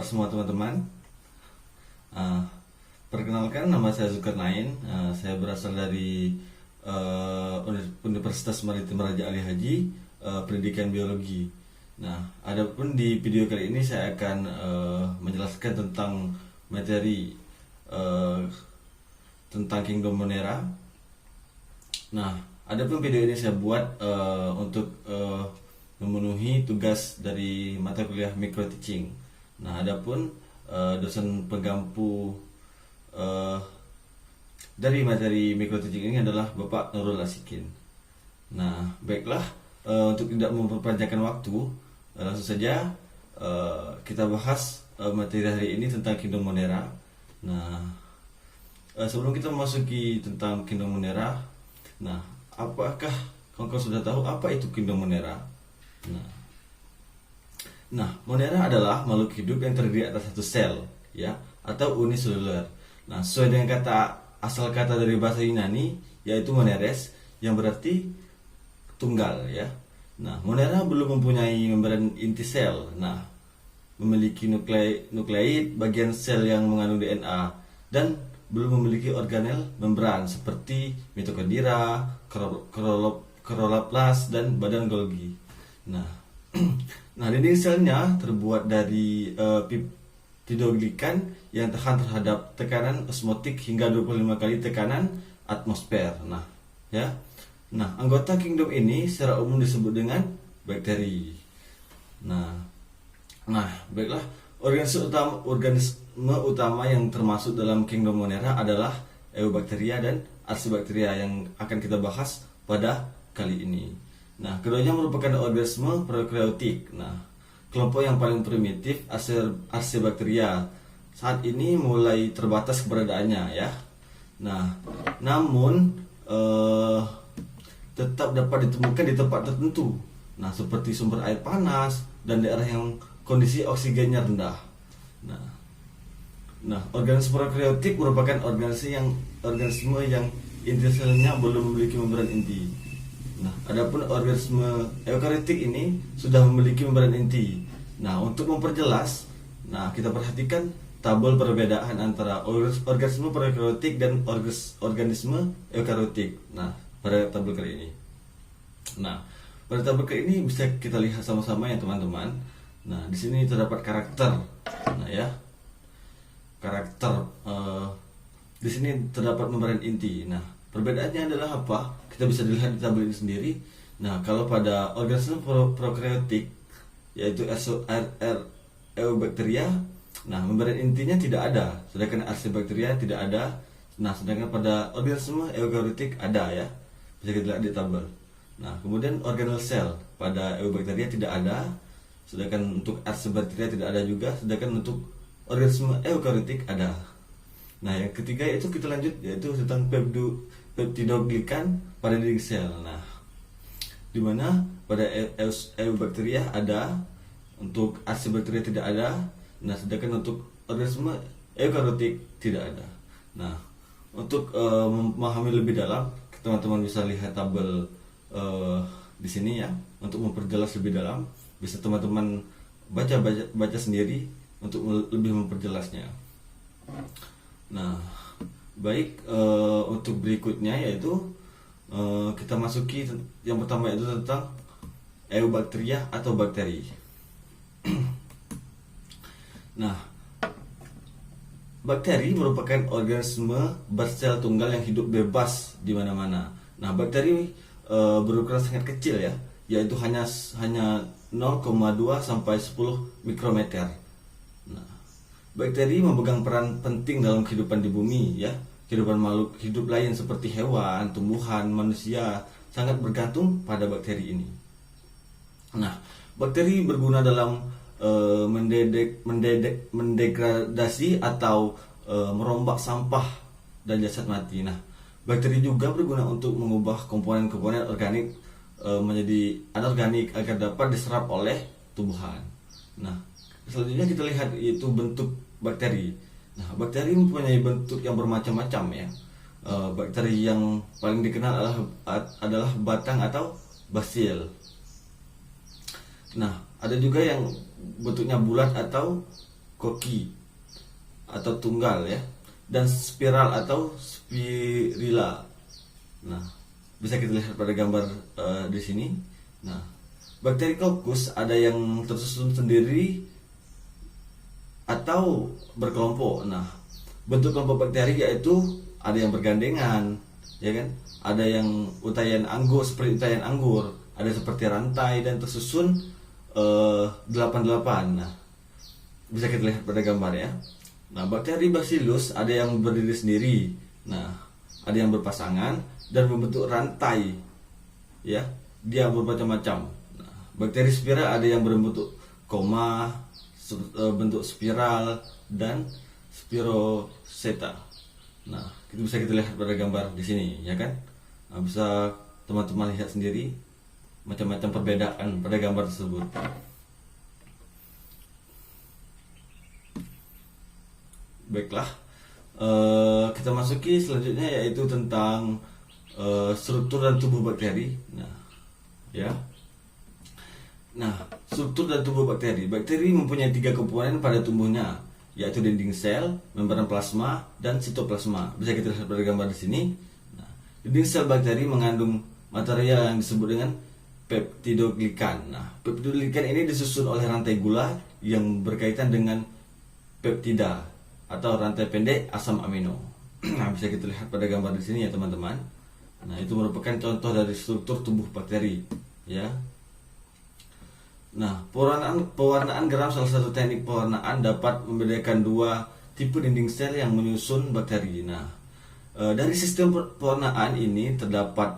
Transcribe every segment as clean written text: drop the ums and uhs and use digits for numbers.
semua teman-teman. Uh, Perkenalkan, nama saya Zulkarnain. Saya berasal dari Universitas Maritim Raja Ali Haji, pendidikan biologi. Nah, adapun di video kali ini saya akan menjelaskan tentang materi tentang Kingdom Monera. Nah, adapun video ini saya buat untuk memenuhi tugas dari mata kuliah micro teaching. Nah, adapun dosen penggampu dari materi micro teaching ini adalah Bapak Nurul Asikin. Nah, baiklah, untuk tidak memperpanjangkan waktu, langsung saja kita bahas materi hari ini tentang Kingdom Monera. Nah, sebelum kita memasuki tentang Kingdom Monera, nah, apakah kau sudah tahu apa itu Kingdom Monera? Nah, Monera adalah makhluk hidup yang terdiri atas satu sel, ya, atau uniseluler. Nah, sesuai dengan asal kata dari bahasa Yunani, yaitu moneres, yang berarti tunggal, ya. Nah, Monera belum mempunyai membran inti sel. Nah, memiliki nukleid bagian sel yang mengandung DNA, dan belum memiliki organel membran seperti mitokondria, kloroplas, dan badan Golgi. Nah, dinding selnya terbuat dari peptidoglikan yang tahan terhadap tekanan osmotik hingga 25 kali tekanan atmosfer. Nah, ya. Nah, anggota kingdom ini secara umum disebut dengan bakteri. Nah, baiklah, organisme utama yang termasuk dalam Kingdom Monera adalah Eubacteria dan Archaebacteria yang akan kita bahas pada kali ini. Nah, keduanya merupakan organisme prokaryotik. Nah, kelompok yang paling primitif, Archaebacteria, saat ini mulai terbatas keberadaannya, ya. Nah, namun tetap dapat ditemukan di tempat tertentu. Nah, seperti sumber air panas dan daerah yang kondisi oksigennya rendah. Nah, organisme prokaryotik merupakan organisme yang inti selnya belum memiliki membran inti. Nah, adapun organisme eukariotik ini sudah memiliki membran inti. Nah, untuk memperjelas, nah, kita perhatikan tabel perbedaan antara organisme prokaryotik dan organisme eukariotik. Nah, pada tabel kali ini. Nah, pada tabel kali ini bisa kita lihat sama-sama ya, teman-teman. Nah, di sini terdapat karakter. Nah, ya. Karakter di sini terdapat membran inti. Nah, perbedaannya adalah apa? Kita bisa dilihat di tabel ini sendiri. Nah, kalau pada organisme prokaryotik, yaitu Eubacteria, nah, membran intinya tidak ada, sedangkan Archaebacteria tidak ada. Nah, sedangkan pada organisme eukariotik ada, ya. Bisa kita lihat di tabel. Nah, kemudian organel sel pada Eubacteria tidak ada, sedangkan untuk Archaebacteria tidak ada juga, sedangkan untuk organisme eukariotik ada. Nah, yang ketiga itu kita lanjut, yaitu tentang peptidoglikan pada dinding sel. Nah, di mana pada Eubacteria ada, untuk Archaebacteria tidak ada. Nah, sedangkan untuk organisme eukariotik tidak ada. Nah, untuk memahami lebih dalam, teman-teman bisa lihat tabel di sini, ya. Untuk memperjelas lebih dalam, bisa teman-teman baca sendiri untuk lebih memperjelasnya. Nah, baik, untuk berikutnya yaitu kita masuki yang pertama, yaitu tentang Eubacteria atau bakteri. Nah, bakteri merupakan organisme bersel tunggal yang hidup bebas di mana-mana. Nah, bakteri berukuran sangat kecil, ya, yaitu hanya 0,2 sampai 10 mikrometer. Nah, bakteri memegang peran penting dalam kehidupan di bumi, ya. Kehidupan makhluk hidup lain seperti hewan, tumbuhan, manusia sangat bergantung pada bakteri ini. Nah, bakteri berguna dalam mendegradasi atau merombak sampah dan jasad mati. Nah, bakteri juga berguna untuk mengubah komponen-komponen organik menjadi anorganik agar dapat diserap oleh tumbuhan. Nah, selanjutnya kita lihat yaitu bentuk bakteri. Nah, bakteri mempunyai bentuk yang bermacam-macam, ya. Bakteri yang paling dikenal adalah batang atau basil. Nah, ada juga yang bentuknya bulat atau koki atau tunggal ya, dan spiral atau spirilla. Nah, bisa kita lihat pada gambar di sini. Nah, bakteri kokus ada yang tersusun sendiri atau berkelompok. Nah, bentuk kelompok bakteri yaitu ada yang bergandengan, ya kan? Ada yang untayan anggur seperti untayan anggur, ada seperti rantai dan tersusun 8-8. Nah, bisa kita lihat pada gambar ya. Nah, bakteri Bacillus ada yang berdiri sendiri. Nah, ada yang berpasangan dan membentuk rantai. Ya, dia bermacam-macam. Nah, bakteri spiral ada yang berbentuk koma, bentuk spiral dan spiroseta. Nah, itu bisa kita lihat pada gambar di sini, ya kan? Nah, bisa teman-teman lihat sendiri macam-macam perbedaan pada gambar tersebut. Baiklah, kita masuki selanjutnya yaitu tentang struktur dan tubuh bakteri. Nah, ya. Nah, struktur dan tubuh bakteri. Bakteri mempunyai 3 komponen pada tumbuhnya, yaitu dinding sel, membran plasma, dan sitoplasma. Bisa kita lihat pada gambar di sini. Nah, dinding sel bakteri mengandung material yang disebut dengan peptidoglikan. Nah, peptidoglikan ini disusun oleh rantai gula yang berkaitan dengan peptida atau rantai pendek asam amino. Nah, bisa kita lihat pada gambar di sini ya teman-teman. Nah, itu merupakan contoh dari struktur tubuh bakteri, ya. Nah, pewarnaan geram salah satu teknik pewarnaan dapat membedakan 2 tipe dinding sel yang menyusun bakteri. Nah, dari sistem pewarnaan ini terdapat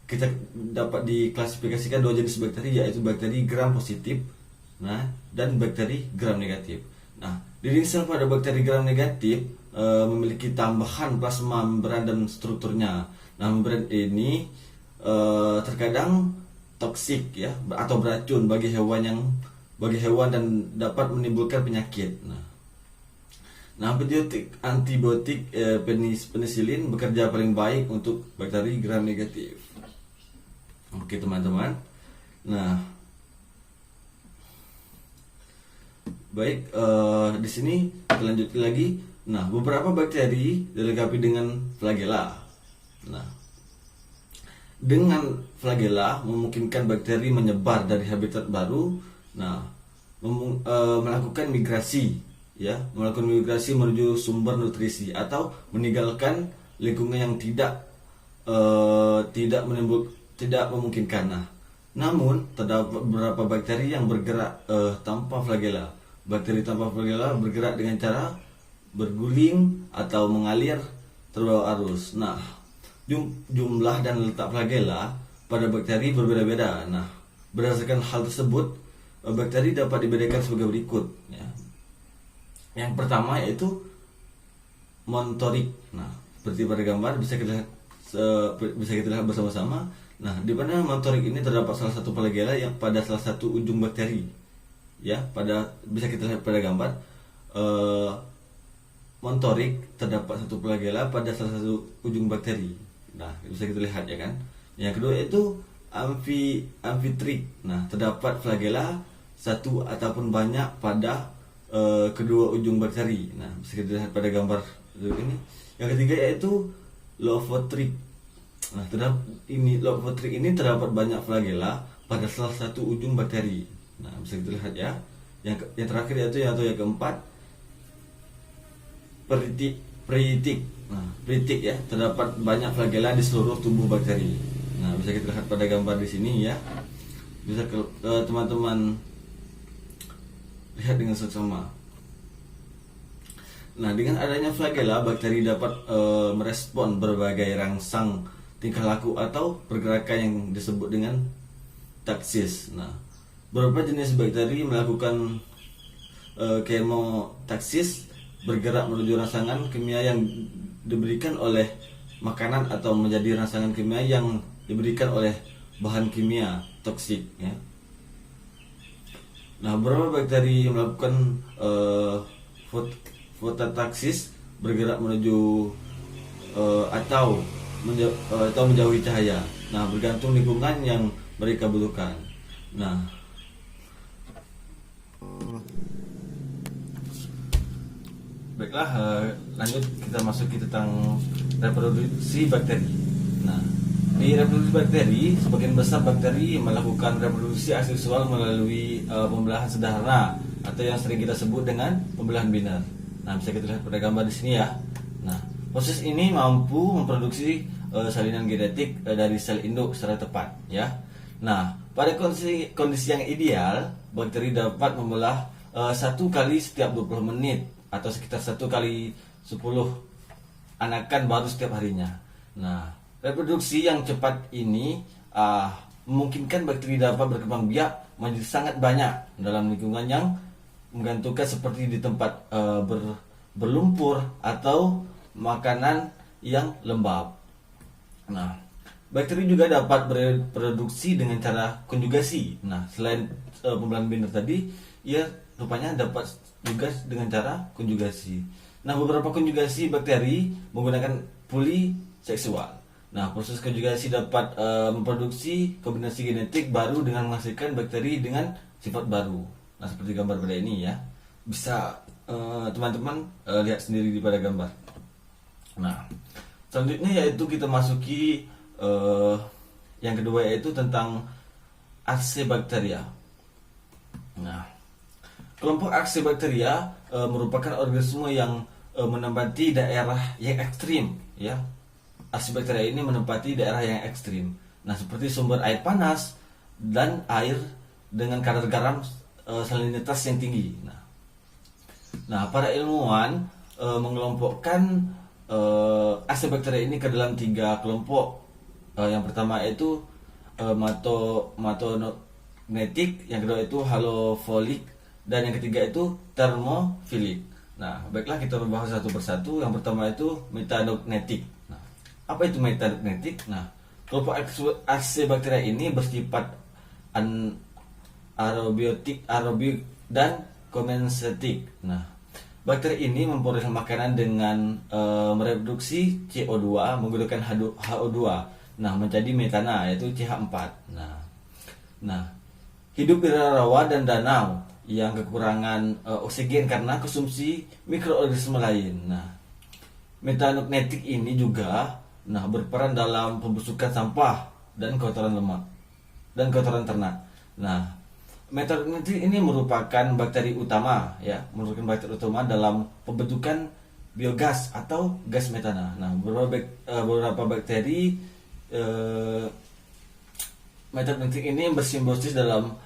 kita dapat diklasifikasikan 2 jenis bakteri, yaitu bakteri gram positif, nah, dan bakteri gram negatif. Nah, dinding sel pada bakteri gram negatif memiliki tambahan plasma membran dan strukturnya. Nah, membran ini terkadang toksik ya atau beracun bagi hewan dan dapat menimbulkan penyakit. Nah, antibiotik penisilin bekerja paling baik untuk bakteri gram negatif. Oke teman-teman. Nah, baik, di sini kita lanjutkan lagi. Nah, beberapa bakteri dilengkapi dengan flagella. Nah, dengan flagella memungkinkan bakteri menyebar dari habitat baru. Nah, melakukan migrasi, ya, melakukan migrasi menuju sumber nutrisi atau meninggalkan lingkungan yang tidak memungkinkan. Nah, namun terdapat beberapa bakteri yang bergerak tanpa flagella. Bakteri tanpa flagella bergerak dengan cara berguling atau mengalir terbawa arus. Nah, jumlah dan letak flagella pada bakteri berbeda-beda. Nah, berdasarkan hal tersebut, bakteri dapat dibedakan sebagai berikut. Ya. Yang pertama yaitu montorik. Nah, seperti pada gambar bisa kita lihat bersama-sama. Nah, di mana montorik ini terdapat salah satu flagella yang pada salah satu ujung bakteri. Ya, bisa kita lihat pada gambar. Montorik terdapat satu flagella pada salah satu ujung bakteri. Nah, bisa kita lihat ya kan. Yang kedua itu amfitrik. Nah, terdapat flagella satu ataupun banyak pada kedua ujung bakteri. Nah, bisa kita lihat pada gambar ini. Yang ketiga yaitu lophotric. Nah, lophotric ini terdapat banyak flagella pada salah satu ujung bakteri. Nah, bisa kita lihat ya. Yang terakhir yaitu yang keempat peritik. Nah, peritik ya, terdapat banyak flagella di seluruh tubuh bakteri. Nah, bisa kita lihat pada gambar di sini ya. Bisa teman-teman lihat dengan seksama. Nah, dengan adanya flagella, bakteri dapat merespon berbagai rangsang tingkah laku atau pergerakan yang disebut dengan taksis. Nah, beberapa jenis bakteri melakukan kemotaksis, bergerak menuju rangsangan kimia yang diberikan oleh makanan atau menjadi rangsangan kimia yang diberikan oleh bahan kimia toksik ya. Nah, beberapa bakteri melakukan fototaksis, bergerak menuju atau menjauhi cahaya. Nah, bergantung lingkungan yang mereka butuhkan. Nah, Baiklah, lanjut kita masuki tentang reproduksi bakteri. Nah, di reproduksi bakteri, sebagian besar bakteri melakukan reproduksi aseksual melalui pembelahan sederhana atau yang sering kita sebut dengan pembelahan biner. Nah, bisa kita lihat pada gambar di sini ya. Nah, proses ini mampu memproduksi salinan genetik dari sel induk secara tepat, ya. Nah, pada kondisi yang ideal, bakteri dapat membelah satu kali setiap 20 menit atau sekitar 1 kali 10 anakan baru setiap harinya. Nah, reproduksi yang cepat ini memungkinkan bakteri dapat berkembang biak menjadi sangat banyak dalam lingkungan yang menggantungkan seperti di tempat berlumpur atau makanan yang lembab. Nah, bakteri juga dapat berproduksi dengan cara konjugasi. Nah, selain pembelahan binder tadi, ia rupanya dapat juga dengan cara konjugasi. Nah, beberapa konjugasi bakteri menggunakan poliseksual. Nah, proses konjugasi dapat memproduksi kombinasi genetik baru dengan menghasilkan bakteri dengan sifat baru. Nah, seperti gambar pada ini ya. Bisa teman-teman lihat sendiri di pada gambar. Nah, selanjutnya yaitu kita masuki yang kedua, yaitu tentang Archaebacteria. Nah, kelompok Archaebacteria merupakan organisme yang menempati daerah yang ekstrim, ya. Archaebacteria ini menempati daerah yang ekstrim. Nah, seperti sumber air panas dan air dengan kadar garam salinitas yang tinggi. Nah, para ilmuwan mengelompokkan Archaebacteria ini ke dalam 3 kelompok. Yang pertama itu matonognetik, yang kedua itu halofolik, dan yang ketiga itu thermofilik. Nah, baiklah kita membahas satu persatu. Yang pertama itu metanognetik. Nah, apa itu metanognetik? Nah, kelompok Archaebacteria ini bersifat anaerobiotik, aerobik, dan komensetik. Nah, bakteri ini memproses makanan dengan mereproduksi CO2 menggunakan HO2. Nah, menjadi metana, yaitu CH4. Nah, hidup di rawa dan danau yang kekurangan oksigen karena konsumsi mikroorganisme lain. Nah, metanognetik ini juga berperan dalam pembusukan sampah dan kotoran lemak dan kotoran ternak. Nah, metanognetik ini merupakan bakteri utama, ya, dalam pembentukan biogas atau gas metana. Nah, beberapa bakteri metanognetik ini bersimbiosis dalam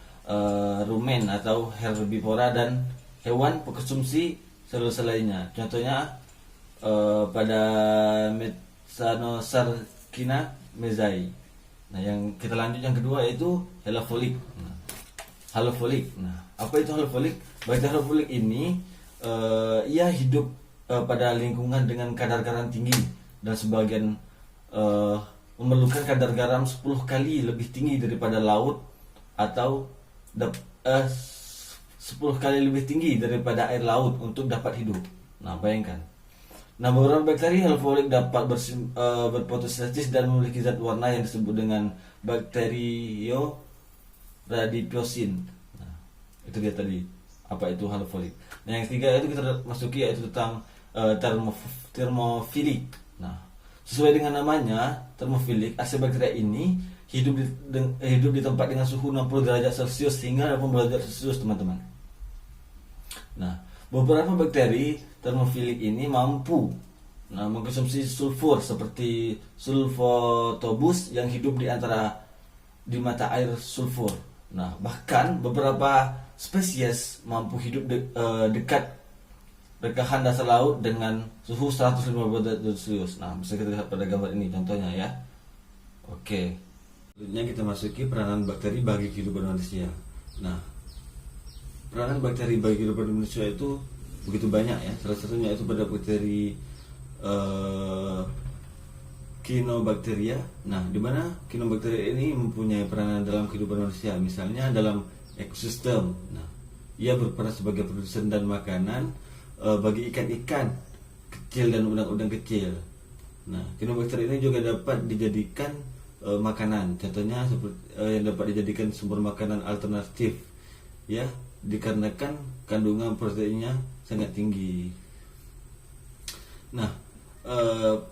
rumen atau herbivora dan hewan pengkonsumsi selulus lainnya. Contohnya pada Methanosarcina mezai. Nah, yang kita lanjut yang kedua yaitu halofolik. Halofolik. Nah, apa itu halofolik? Bakteri halofolik ini ia hidup pada lingkungan dengan kadar garam tinggi dan sebagian memerlukan kadar garam 10 kali lebih tinggi daripada laut atau 10 kali lebih tinggi daripada air laut untuk dapat hidup. Nah, bayangkan. Nah, beberapa bakteri halofolik dapat berfotosintesis dan memiliki zat warna yang disebut dengan bakterioradipiosin. Nah, itu dia tadi. Apa itu halofolik? Nah, yang ketiga itu kita masuki yaitu tentang thermofilik. Nah, sesuai dengan namanya, thermofilik, Archaebacteria ini hidup di tempat dengan suhu 60 derajat Celcius hingga 80 derajat Celcius, teman-teman. Nah, beberapa bakteri thermofilik ini mampu mengkonsumsi sulfur seperti Sulfotobus yang hidup di mata air sulfur. Nah, bahkan beberapa spesies mampu hidup dekat rekahan dasar laut dengan suhu 150 derajat Celcius. Nah, bisa kita lihat pada gambar ini contohnya ya. Oke. Selanjutnya kita masuki peranan bakteri bagi kehidupan manusia. Nah, peranan bakteri bagi kehidupan manusia itu begitu banyak ya. Salah satunya itu pada bakteri Cyanobacteria. Nah, di mana Cyanobacteria ini mempunyai peranan dalam kehidupan manusia, misalnya dalam ekosistem. Nah, ia berperan sebagai produsen dan makanan bagi ikan-ikan kecil dan udang-udang kecil. Nah, Cyanobacteria ini juga dapat dijadikan makanan. Contohnya seperti yang dapat dijadikan sumber makanan alternatif, ya, dikarenakan kandungan proteinnya sangat tinggi. Nah,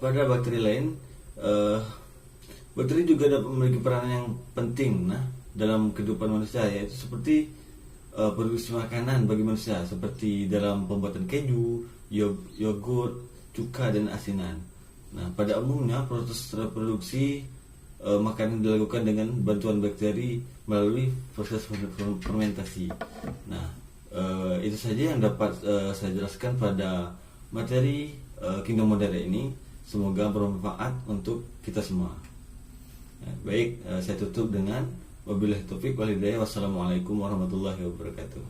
pada bakteri lain, eh, bakteri juga dapat memiliki peran yang penting dalam kehidupan manusia, yaitu seperti produksi makanan bagi manusia, seperti dalam pembuatan keju, yogurt, cuka, dan asinan. Nah, pada umumnya proses reproduksi makanan dilakukan dengan bantuan bakteri melalui proses fermentasi. Nah, itu saja yang dapat saya jelaskan pada materi Kingdom Modern ini. Semoga bermanfaat untuk kita semua. Nah, baik, saya tutup dengan wabillahi taufik wal hidayah. Wassalamualaikum warahmatullahi wabarakatuh.